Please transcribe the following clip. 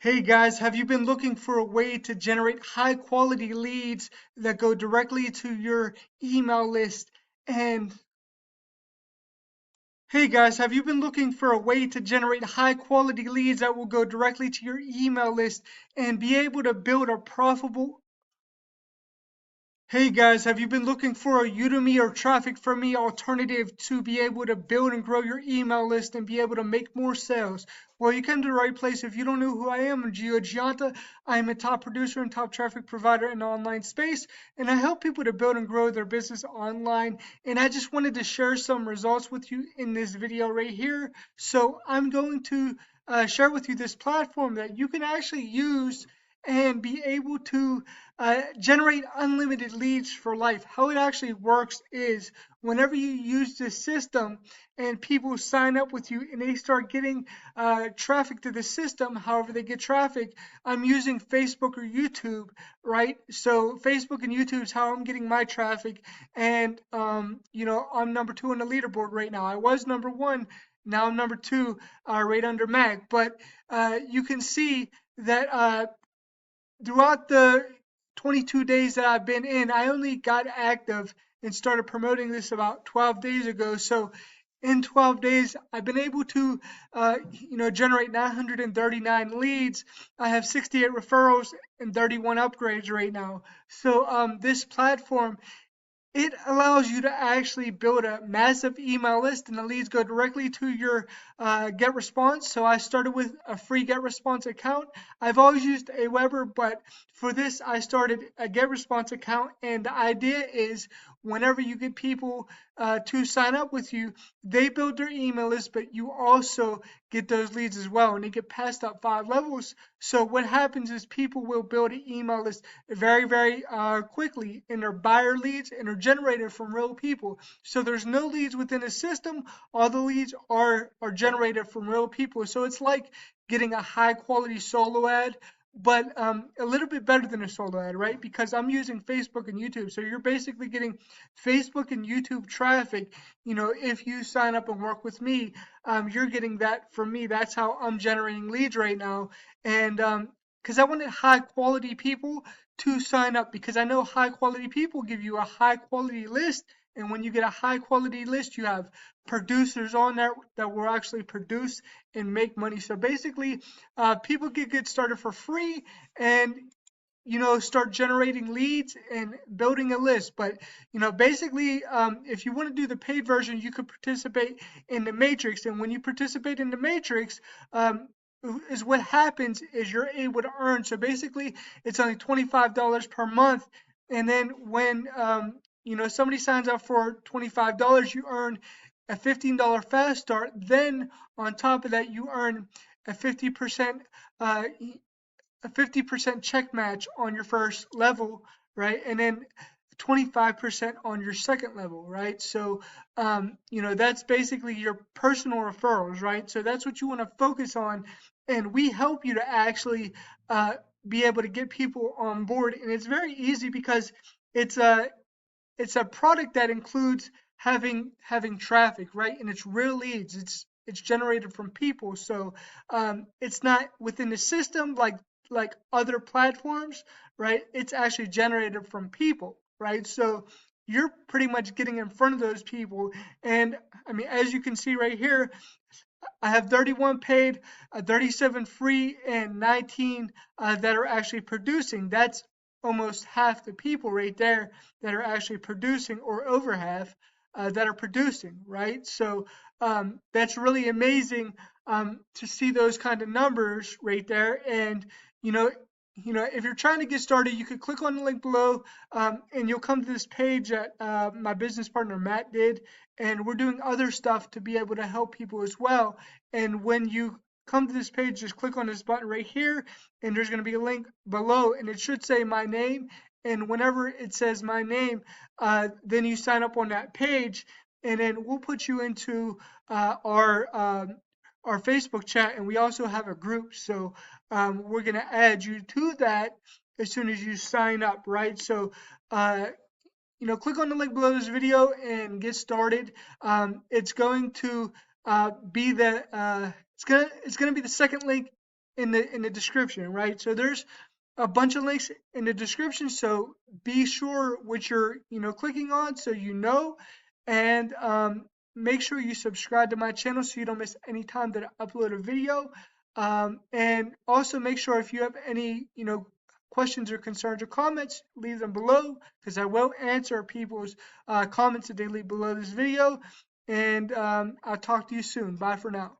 Hey guys, have you been looking for a way to generate high quality leads that go directly to your email list? And hey guys, have you been looking for a way to generate high quality leads that will go directly to your email list and be able to build a profitable Hey guys, have you been looking for a Udimi or Traffic for Me alternative to be able to build and grow your email list and be able to make more sales? Well, you came to the right place. If you don't know who I am, I'm Gio Gianta. I am a top producer and top traffic provider in the online space, and I help people to build and grow their business online. And I just wanted to share some results with you in this video right here. So I'm going to share with you this platform that you can actually use and be able to generate unlimited leads for life. How it actually works is whenever you use this system and people sign up with you and they start getting traffic to the system, however they get traffic, I'm using Facebook or YouTube, right? So Facebook and YouTube is how I'm getting my traffic. And, I'm number 2 on the leaderboard right now. I was number 1. Now I'm number 2, right under Mac. But you can see that throughout the 22 days that I've been in, I only got active and started promoting this about 12 days ago. So in 12 days, I've been able to, generate 939 leads. I have 68 referrals and 31 upgrades right now. So this platform, it allows you to actually build a massive email list, and the leads go directly to your get response. So I started with a free get response account. I've always used Aweber, but for this I started a get response account, and the idea is whenever you get people to sign up with you, they build their email list, but you also get those leads as well, and they get passed up 5 levels. So what happens is people will build an email list very, very quickly, and they're buyer leads and are generated from real people. So there's no leads within the system. All the leads are generated from real people. So it's like getting a high quality solo ad, but a little bit better than a solo ad, right? Because I'm using Facebook and YouTube. So you're basically getting Facebook and YouTube traffic. If you sign up and work with me, you're getting that from me. That's how I'm generating leads right now. And because I wanted high quality people to sign up, because I know high quality people give you a high quality list. And when you get a high quality list, you have producers on there that will actually produce and make money. So basically, people get started for free and start generating leads and building a list. But basically, if you want to do the paid version, you could participate in the matrix. And when you participate in the matrix, is what happens is you're able to earn. So basically, it's only $25 per month. And then when somebody signs up for $25, you earn a $15 fast start. Then on top of that, you earn a 50% uh, a 50% check match on your first level, right? And then 25% on your second level, right? So, that's basically your personal referrals, right? So that's what you want to focus on. And we help you to actually be able to get people on board. And it's very easy because it's a it's a product that includes having traffic, right? And it's real leads. It's generated from people, so it's not within the system like other platforms, right? It's actually generated from people, right? So you're pretty much getting in front of those people, and I mean, as you can see right here, I have 31 paid, 37 free, and 19 that are actually producing. That's almost half the people right there that are actually producing, or over half that are producing, right? So that's really amazing to see those kind of numbers right there. And you know, if you're trying to get started, you could click on the link below, and you'll come to this page that my business partner Matt did, and we're doing other stuff to be able to help people as well. And when you come to this page, just click on this button right here, and there's going to be a link below, and it should say my name. And whenever it says my name, then you sign up on that page, and then we'll put you into our Facebook chat, and we also have a group. So we're going to add you to that as soon as you sign up, right? So click on the link below this video and get started. It's going to be the it's gonna be the second link in the description, right? So there's a bunch of links in the description, so be sure what you're clicking on so you know, and make sure you subscribe to my channel so you don't miss any time that I upload a video. And also make sure if you have any questions or concerns or comments, leave them below because I will answer people's comments that they leave below this video. And I'll talk to you soon. Bye for now.